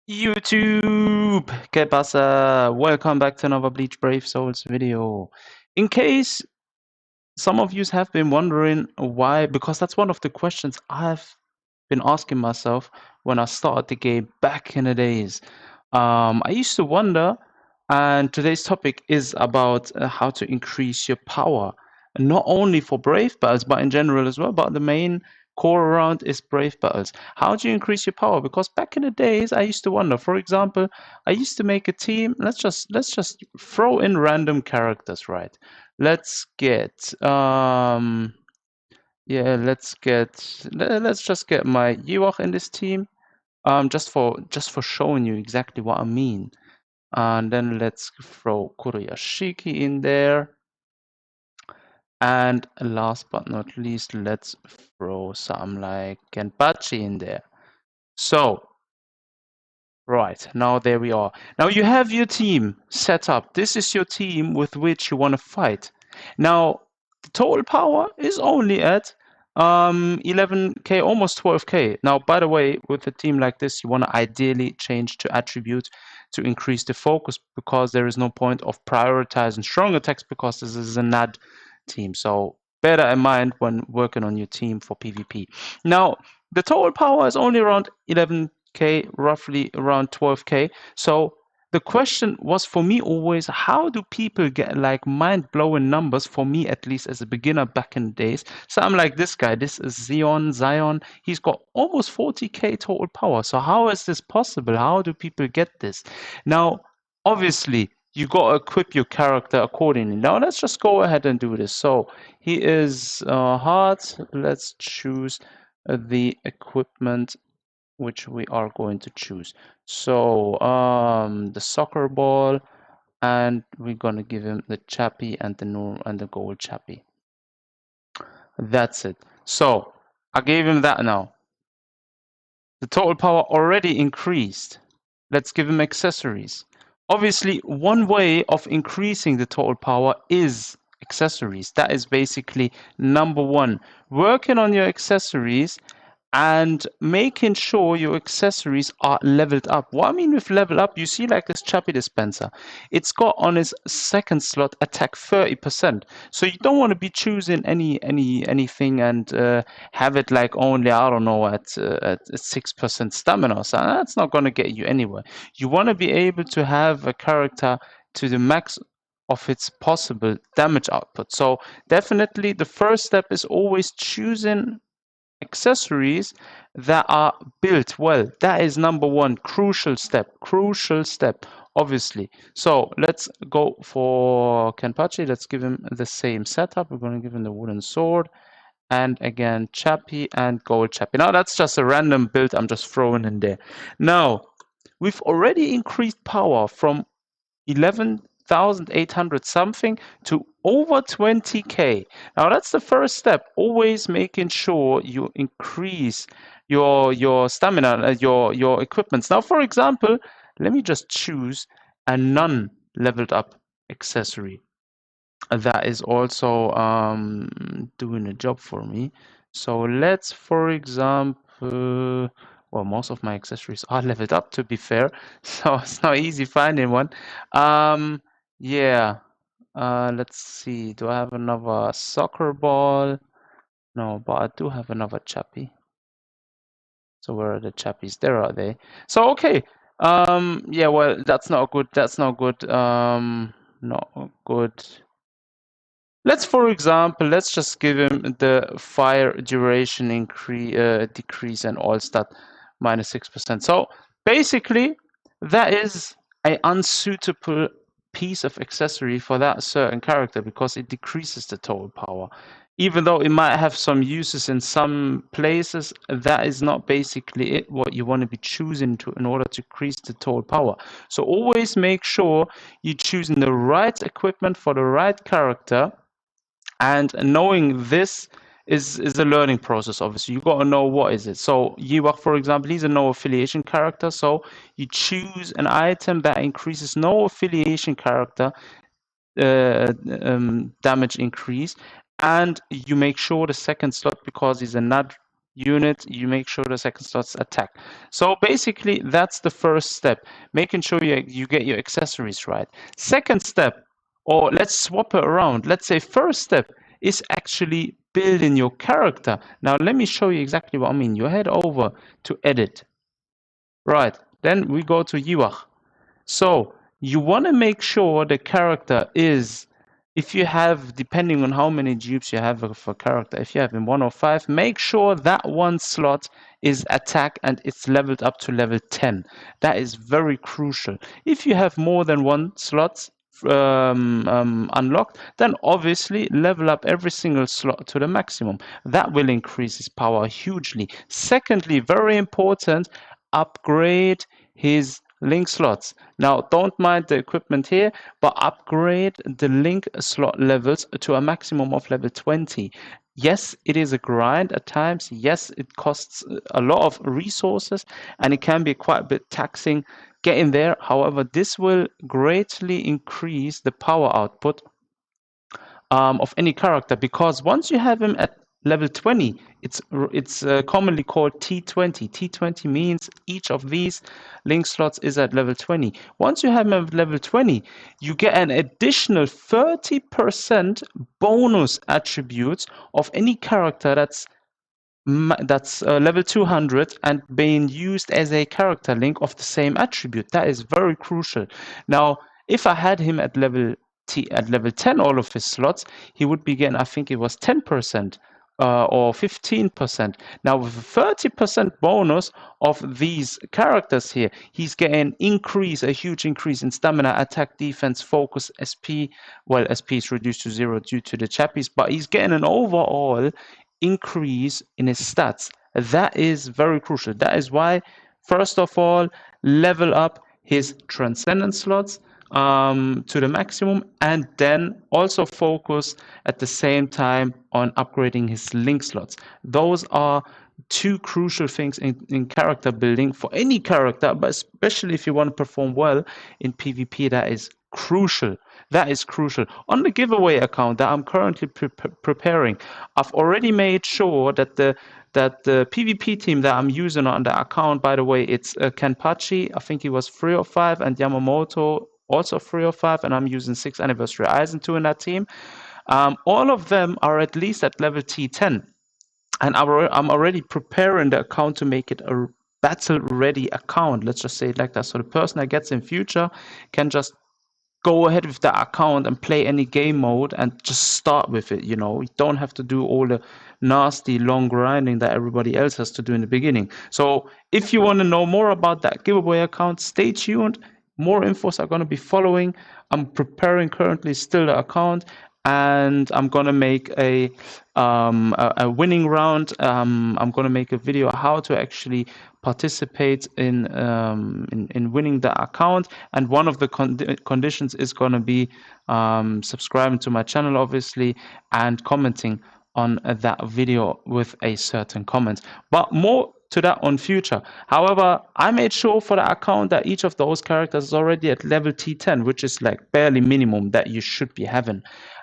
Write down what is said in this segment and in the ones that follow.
YouTube, ¿qué pasa? Welcome back to another Bleach Brave Souls video. In case some of you have been wondering why, because that's one of the questions I've been asking myself when I started the game back in the days. I used to wonder, and today's topic is about how to increase your power, not only for brave battles, but in general as well. But the main core around is brave battles. How do you increase your power? Because back in the days, I used to wonder. For example, I used to make a team. Let's just throw in random characters, right? Let's get yeah, let's just get my Ewok in this team. Just for showing you exactly what I mean. And then let's throw Kuroyashiki in there. And last but not least, let's throw some like Kenpachi in there. So, right, now there we are. Now you have your team set up. This is your team with which you want to fight. Now, the total power is only at 11k, almost 12k. Now, by the way, with a team like this, you want to ideally change to attribute to increase the focus, because there is no point of prioritizing strong attacks, because this is a NAD team. So bear that in mind when working on your team for PvP. Now, the total power is only around 11k, roughly around 12k. So the question was for me always, how do people get like mind-blowing numbers, for me at least as a beginner back in the days? So I'm like, this guy, this is Zion, he's got almost 40k total power. So how is this possible? How do people get this? Now, obviously, you got to equip your character accordingly. Now let's just go ahead and do this. So he is hard. Let's choose the equipment which we are going to choose. So the soccer ball, and we're gonna give him the chappy and the gold chappy. That's it. So I gave him that now. The total power already increased. Let's give him accessories. Obviously, one way of increasing the total power is accessories. That is basically number one. Working on your accessories and making sure your accessories are leveled up. What I mean with level up, you see like this Chappy dispenser. It's got on its second slot attack 30%. So you don't want to be choosing anything and have it like only, I don't know, at 6% stamina. So that's not going to get you anywhere. You want to be able to have a character to the max of its possible damage output. So definitely the first step is always choosing accessories that are built well. That is number one, crucial step, obviously. So let's go for Kenpachi. Let's give him the same setup. We're going to give him the wooden sword, and again Chappy and gold Chappy. Now that's just a random build I'm just throwing in there. Now we've already increased power from 11,800 something to over 20k. Now that's the first step. Always making sure you increase your stamina, your equipments. Now, for example, let me just choose a non-leveled up accessory that is also doing a job for me. So let's, for example, well, most of my accessories are leveled up, to be fair, so it's not easy finding one. Yeah, let's see. Do I have another soccer ball? No, but I do have another chappy. So where are the chappies? There are they. So okay. Yeah, well, that's not good. That's not good. Not good. Let's, for example, let's just give him the fire duration decrease and all stat minus 6%. So basically, that is an unsuitable piece of accessory for that certain character, because it decreases the total power. Even though it might have some uses in some places, that is not basically it, what you want to be choosing to in order to increase the total power. So always make sure you're choosing the right equipment for the right character. And knowing this is a learning process. Obviously, you got to know what is it. So Ewok, for example, he's a no affiliation character. So you choose an item that increases no affiliation character damage increase, and you make sure the second slot, because he's a NAD unit, you make sure the second slot's attack. So basically, that's the first step, making sure you get your accessories right. Second step, or let's swap it around. Let's say first step is actually building your character. Now, let me show you exactly what I mean. You head over to edit. Right, then we go to UI. So you want to make sure the character is, if you have, depending on how many dupes you have of a character, if you have in 105, make sure that one slot is attack and it's leveled up to level 10. That is very crucial. If you have more than one slot unlocked, then obviously level up every single slot to the maximum. That will increase his power hugely. Secondly, very important, upgrade his link slots. Now, don't mind the equipment here, but upgrade the link slot levels to a maximum of level 20. Yes, it is a grind at times. Yes, it costs a lot of resources and it can be quite a bit taxing getting there. However, this will greatly increase the power output of any character, because once you have him at level 20, it's commonly called T20. T20 means each of these link slots is at level 20. Once you have him at level 20, you get an additional 30% bonus attributes of any character that's level 200 and being used as a character link of the same attribute. That is very crucial. Now, if I had him at level 10, all of his slots, he would be getting, I think it was 10%. Or 15%. Now, with a 30% bonus of these characters here, he's getting a huge increase in stamina, attack, defense, focus, SP. Well, SP is reduced to 0 due to the chappies, but he's getting an overall increase in his stats. That is very crucial. That is why, first of all, level up his transcendent slots to the maximum, and then also focus at the same time on upgrading his link slots. Those are two crucial things in character building for any character, but especially if you want to perform well in PvP. That is crucial. That is crucial. On the giveaway account that I'm currently preparing, I've already made sure that the PvP team that I'm using on the account, by the way, it's Kenpachi, I think he was 305, and Yamamoto also 305, and I'm using 6th Anniversary Eisen 2 in that team. All of them are at least at level T10. And I'm already preparing the account to make it a battle-ready account. Let's just say it like that. So the person that gets in future can just go ahead with that account and play any game mode and just start with it. You don't have to do all the nasty long grinding that everybody else has to do in the beginning. So if you want to know more about that giveaway account, stay tuned. More infos are going to be following. I'm preparing currently still the account, and I'm going to make a winning round. I'm going to make a video how to actually participate in winning the account, and one of the conditions is going to be subscribing to my channel, obviously, and commenting on that video with a certain comment. But more to that on future. However, I made sure for the account that each of those characters is already at level T10, which is like barely minimum that you should be having.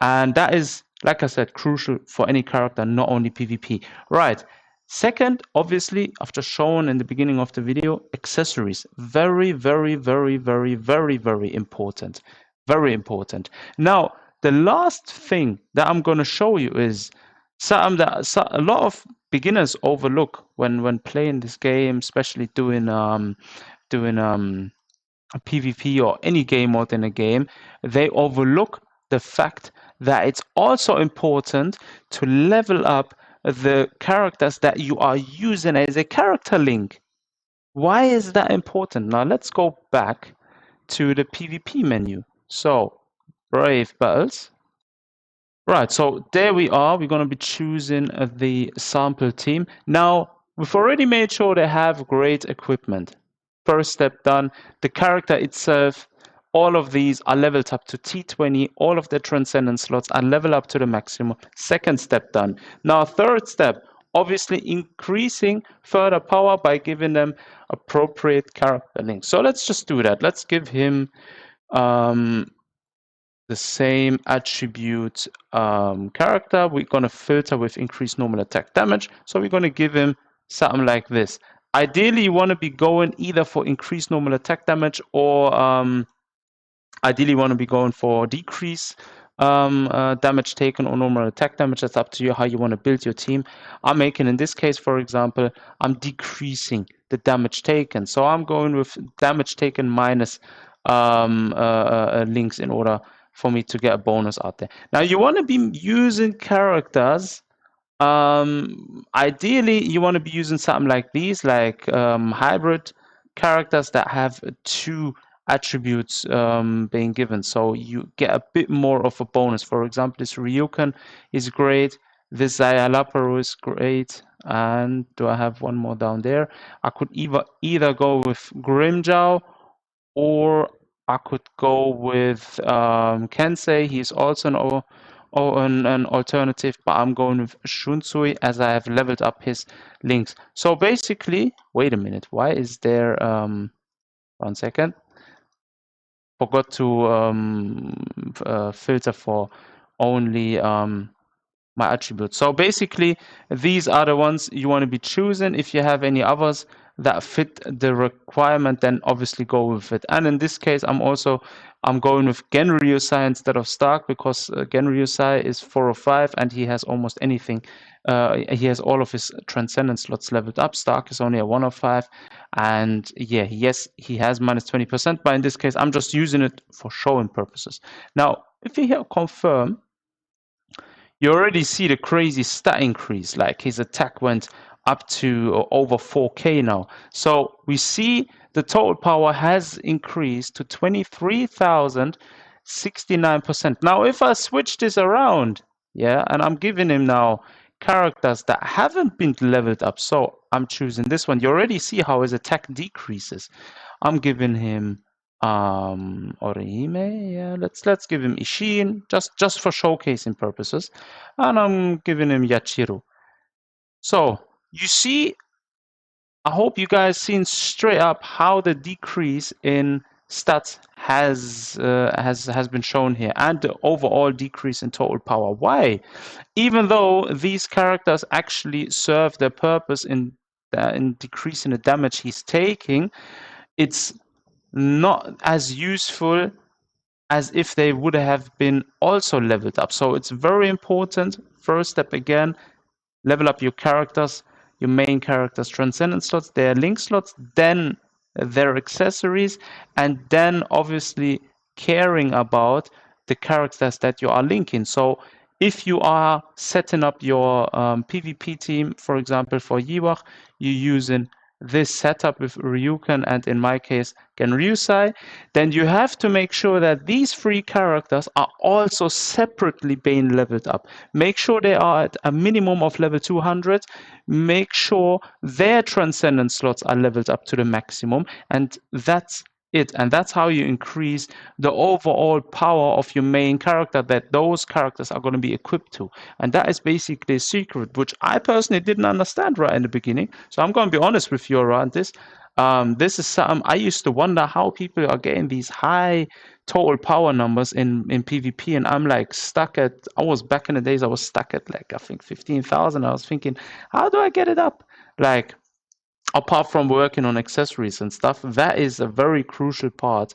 And that is, like I said, crucial for any character, not only PvP. Right. Second, obviously, I've just shown in the beginning of the video, accessories. Very, very, very, very, very, very important. Very important. Now, the last thing that I'm going to show you is something that a lot of beginners overlook when playing this game, especially doing a PvP or any game mode in a game. They overlook the fact that it's also important to level up the characters that you are using as a character link. Why is that important? Now let's go back to the PvP menu. So, Brave Battles. Right, so there we are. We're going to be choosing the sample team. Now, we've already made sure they have great equipment. First step done. The character itself, all of these are leveled up to T20. All of the transcendent slots are leveled up to the maximum. Second step done. Now, third step, obviously increasing further power by giving them appropriate character links. So let's just do that. Let's give him the same attribute character. We're going to filter with increased normal attack damage. So we're going to give him something like this. Ideally, you want to be going either for increased normal attack damage or ideally you want to be going for decrease damage taken or normal attack damage. That's up to you how you want to build your team. I'm making, in this case, for example, I'm decreasing the damage taken. So I'm going with damage taken minus links in order for me to get a bonus out there. Now you want to be using characters. Ideally, you want to be using something like these, like hybrid characters that have two attributes being given, so you get a bit more of a bonus. For example, this Ryuken is great, this Zayalaparu is great, and do I have one more down there? I could either go with Grimjow, or I could go with Kensei. He's also an alternative, but I'm going with Shunsui as I have leveled up his links. So basically, wait a minute, why is there 1 second? Forgot to filter for only my attributes. So basically, these are the ones you want to be choosing. If you have any others that fit the requirement, then obviously go with it. And in this case, I'm going with Genryusai instead of Stark, because Genryusai is 4 or 5 and he has almost anything. He has all of his transcendent slots leveled up. Stark is only a 1 of 5, and yeah, yes, he has minus 20%, but in this case, I'm just using it for showing purposes. Now, if you hit confirm, you already see the crazy stat increase, like his attack went up to over 4k now. So we see the total power has increased to 23,069%. Now if I switch this around, yeah, and I'm giving him now characters that haven't been leveled up, so I'm choosing this one, you already see how his attack decreases. I'm giving him Orihime, yeah, let's give him Ishin, just for showcasing purposes, and I'm giving him Yachiru. So you see, I hope you guys seen straight up how the decrease in stats has been shown here, and the overall decrease in total power. Why? Even though these characters actually serve their purpose in decreasing the damage he's taking, it's not as useful as if they would have been also leveled up. So it's very important. First step again, level up your characters, your main characters' transcendent slots, their link slots, then their accessories, and then obviously caring about the characters that you are linking. So if you are setting up your PvP team, for example, for Yiwak, you're using this setup with Ryuken and in my case Genryusai, then you have to make sure that these three characters are also separately being leveled up. Make sure they are at a minimum of level 200. Make sure their transcendent slots are leveled up to the maximum, and that's it. And that's how you increase the overall power of your main character that those characters are going to be equipped to. And that is basically a secret, which I personally didn't understand right in the beginning. So I'm going to be honest with you around this. This is something I used to wonder how people are getting these high total power numbers in PvP, and I'm like stuck at, I was back in the days, I was stuck at like, I think 15,000. I was thinking, how do I get it up? Like, apart from working on accessories and stuff, that is a very crucial part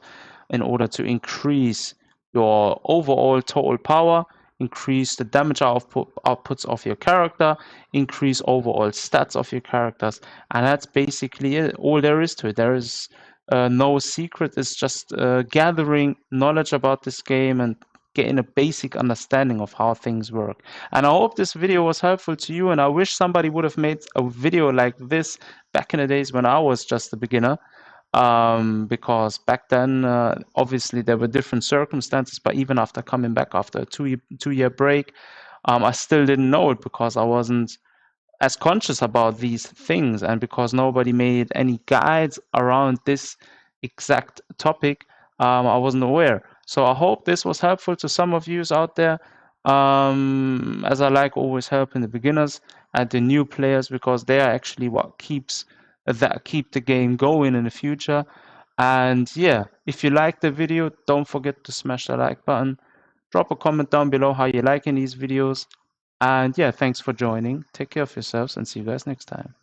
in order to increase your overall total power, increase the damage outputs of your character, increase overall stats of your characters, and that's basically it. All there is to it. There is no secret. It's just gathering knowledge about this game and getting a basic understanding of how things work. And I hope this video was helpful to you, and I wish somebody would have made a video like this back in the days when I was just a beginner, because back then obviously there were different circumstances, but even after coming back after a two-year break, I still didn't know it because I wasn't as conscious about these things, and because nobody made any guides around this exact topic, I wasn't aware. So I hope this was helpful to some of you out there, as I like always helping the beginners and the new players, because they are actually what keep the game going in the future. And yeah, if you like the video, don't forget to smash the like button. Drop a comment down below how you're liking these videos. And yeah, thanks for joining. Take care of yourselves and see you guys next time.